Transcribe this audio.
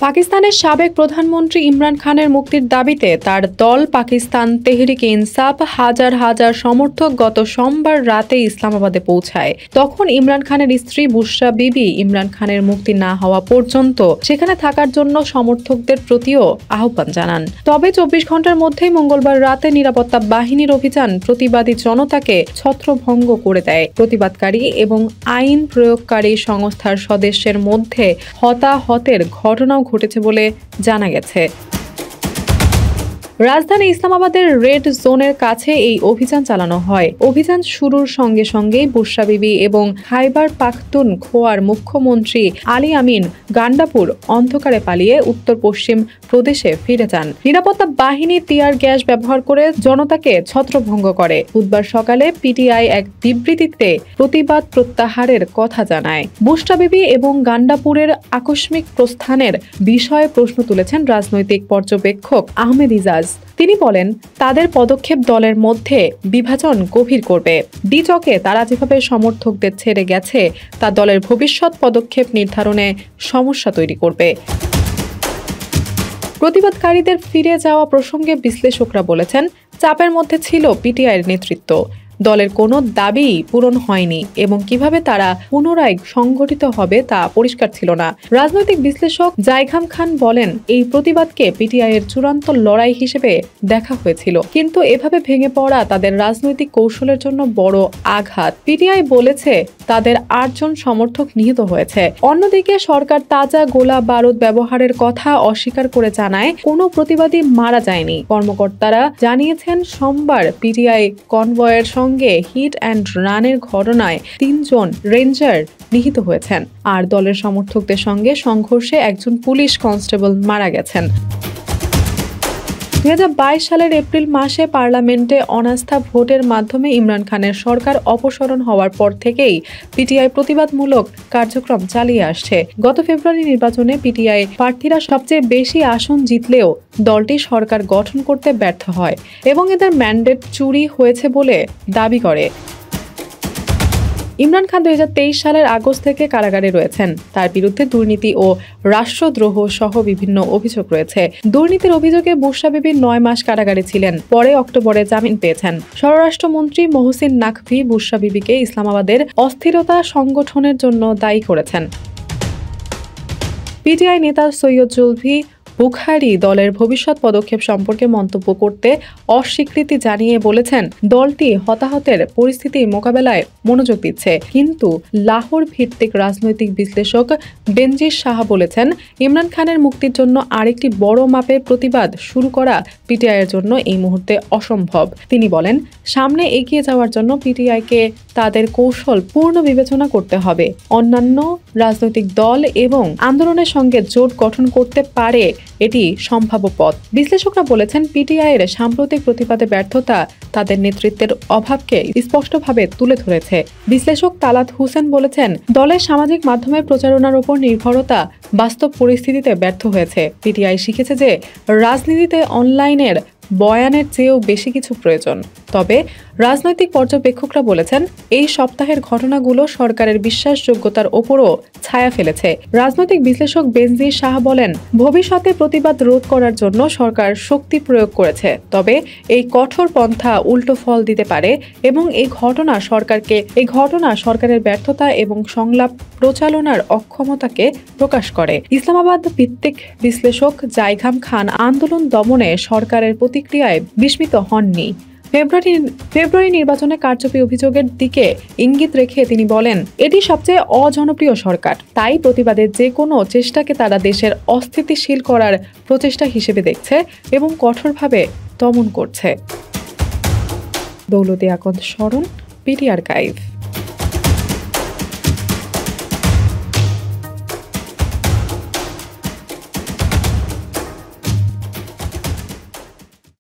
পাকিস্তানের সাবেক প্রধানমন্ত্রী ইমরান খানের মুক্তির দাবিতে তার দল পাকিস্তান তেহরিকে ইনসাফ হাজার হাজার সমর্থক গত সোমবার রাতে ইসলামাবাদে পৌঁছায়। তখন ইমরান খানের স্ত্রী বুশরা বিবি ইমরান খানের মুক্তি না হওয়া পর্যন্ত সেখানে থাকার জন্য সমর্থকদের প্রতিও আহ্বান জানান। তবে 24 ঘন্টার মধ্যেই মঙ্গলবার রাতে নিরাপত্তা বাহিনীর অভিযান প্রতিবাদী জনতাকে ছত্রভঙ্গ করে দেয়। প্রতিবাদকারী এবং আইন প্রয়োগকারী সংস্থার সদস্যের মধ্যে হতাহতের ঘটনাও ঘটেছে বলে জানা গেছে। রাজধানী ইসলামাবাদের রেড জোনের কাছে এই অভিযান চালানো হয়। অভিযান শুরুর সঙ্গে সঙ্গেই বুশরা বিবি এবং খাইবার পাখতুনখোয়ার মুখ্যমন্ত্রী আলী আমিন গান্ডাপুর অন্ধকারে পালিয়ে উত্তর পশ্চিম প্রদেশে ফিরে যান। নিরাপত্তা বাহিনী টিয়ার গ্যাস ব্যবহার করে জনতাকে ছত্রভঙ্গ করে। বুধবার সকালে পিটিআই এক বিবৃতিতে প্রতিবাদ প্রত্যাহারের কথা জানায়। বুশরা বিবি এবং গান্ডাপুরের আকস্মিক প্রস্থানের বিষয়ে প্রশ্ন তুলেছেন রাজনৈতিক পর্যবেক্ষক আহমেদ ইজাজ। তিনি বলেন, তাদের পদক্ষেপ দলের মধ্যে বিভাজন গভীর করবে। ডিচকে তারা যেভাবে সমর্থকদের ছেড়ে গেছে তা দলের ভবিষ্যৎ পদক্ষেপ নির্ধারণে সমস্যা তৈরি করবে। প্রতিবাদকারীদের ফিরে যাওয়া প্রসঙ্গে বিশ্লেষকরা বলেছেন, চাপের মধ্যে ছিল পিটিআইয়ের নেতৃত্ব। দলের কোনো দাবি পূরণ হয়নি এবং কিভাবে তারা পুনরায় সংগঠিত হবে তা পরিষ্কার ছিল না। রাজনৈতিক বিশ্লেষক জাইখাম খান বলেন, এই প্রতিবাদকে পিটিআইয়ের চূড়ান্ত লড়াই হিসেবে দেখা হয়েছিল, কিন্তু এভাবে ভেঙে পড়া তাদের রাজনৈতিক কৌশলের জন্য বড় আঘাত। পিটিআই বলেছে তাদের 8 জন সমর্থক নিহত হয়েছে। অন্যদিকে সরকার তাজা গোলা বারুদ ব্যবহারের কথা অস্বীকার করে জানায় কোনো প্রতিবাদী মারা যায়নি। কর্মকর্তারা জানিয়েছেন সোমবার পিটিআই কনভয়ের সঙ্গে হিট অ্যান্ড রানের ঘটনায় 3 জন রেঞ্জার নিহত হয়েছেন, আর দলের সমর্থকদের সঙ্গে সংঘর্ষে একজন পুলিশ কনস্টেবল মারা গেছেন। 2022 সালের এপ্রিল মাসে পার্লামেন্টে অনাস্থা ভোটের মাধ্যমে ইমরান খানের সরকার অপসারণ হওয়ার পর থেকেই পিটিআই প্রতিবাদমূলক কার্যক্রম চালিয়ে আসছে। গত ফেব্রুয়ারি নির্বাচনে পিটিআই প্রার্থীরা সবচেয়ে বেশি আসন জিতলেও দলটি সরকার গঠন করতে ব্যর্থ হয় এবং এদের ম্যান্ডেট চুরি হয়েছে বলে দাবি করে। ইমরান খান 2023 সালের আগস্ট থেকে কারাগারে রয়েছেন। তার বিরুদ্ধে দুর্নীতি ও রাষ্ট্রদ্রোহ সহ বিভিন্ন অভিযোগ রয়েছে। দুর্নীতির অভিযোগে বুশরা বিবি 9 মাস কারাগারে ছিলেন, পরে অক্টোবরে জামিন পেয়েছেন। স্বরাষ্ট্রমন্ত্রী মহসিন নাকভি বুশরা বিবিকে ইসলামাবাদের অস্থিরতা সংগঠনের জন্য দায়ী করেছেন। পিটিআই নেতা সৈয়দ জুলফি বুখারী দলের ভবিষ্যৎ পদক্ষেপ সম্পর্কে মন্তব্য করতে অস্বীকৃতি জানিয়ে বলেছেন, দলটি হতাহতের পরিস্থিতি মোকাবেলায় মনোযোগ দিচ্ছে। কিন্তু লাহোর ভিত্তিক রাজনৈতিক বিশ্লেষক বেনজির শাহ বলেছেন, ইমরান খানের মুক্তির জন্য আরেকটি বড় মাপের প্রতিবাদ শুরু করা পিটিআইয়ের জন্য এই মুহূর্তে অসম্ভব। তিনি বলেন, সামনে এগিয়ে যাওয়ার জন্য পিটিআইকে তাদের কৌশল পূর্ণ বিবেচনা করতে হবে। অন্যান্য রাজনৈতিক দল এবং আন্দোলনের সঙ্গে জোট গঠন করতে পারে, এটি সম্ভাব্য পথ। বিশ্লেষকরা বলেছেন, পিটিআইয়ের সাম্প্রতিক প্রতিবাদে ব্যর্থতা তাদের নেতৃত্বের অভাবকে স্পষ্টভাবে তুলে ধরেছে। বিশ্লেষক তালাত হোসেন বলেছেন, দলের সামাজিক মাধ্যমে প্রচারণার উপর নির্ভরতা বাস্তব পরিস্থিতিতে ব্যর্থ হয়েছে। পিটিআই শিখেছে যে রাজনীতিতে অনলাইনের বয়ানের চেয়েও বেশি কিছু প্রয়োজন। তবে রাজনৈতিক পর্যবেক্ষকরা বলেছেন, এই সপ্তাহের ঘটনাগুলো সরকারের বিশ্বাসযোগ্যতার ওপরও ছায়া ফেলেছে। রাজনৈতিক বিশ্লেষক বেনজির শাহ বলেন, ভবিষ্যতে প্রতিবাদ রোধ করার জন্য সরকার শক্তি প্রয়োগ করেছে, তবে এই কঠোর পন্থা উল্টো ফল দিতে পারে এবং এই ঘটনা সরকারের ব্যর্থতা এবং সংলাপ প্রচালনার অক্ষমতাকে প্রকাশ করে। ইসলামাবাদ ভিত্তিক বিশ্লেষক জাইখাম খান আন্দোলন দমনে সরকারের প্রতিক্রিয়ায় বিস্মিত হননি। ফেব্রুয়ারি নির্বাচনে কারচুপি অভিযোগের দিকে ইঙ্গিত রেখে তিনি বলেন, এটি সবচেয়ে অজনপ্রিয় সরকার, তাই প্রতিবাদের যে কোনো চেষ্টাকে তারা দেশের অস্থিতিশীল করার প্রচেষ্টা হিসেবে দেখছে এবং কঠোরভাবে দমন করছে। দৌলতে আকন্দ স্মরণ, পিটি আর্কাইভ।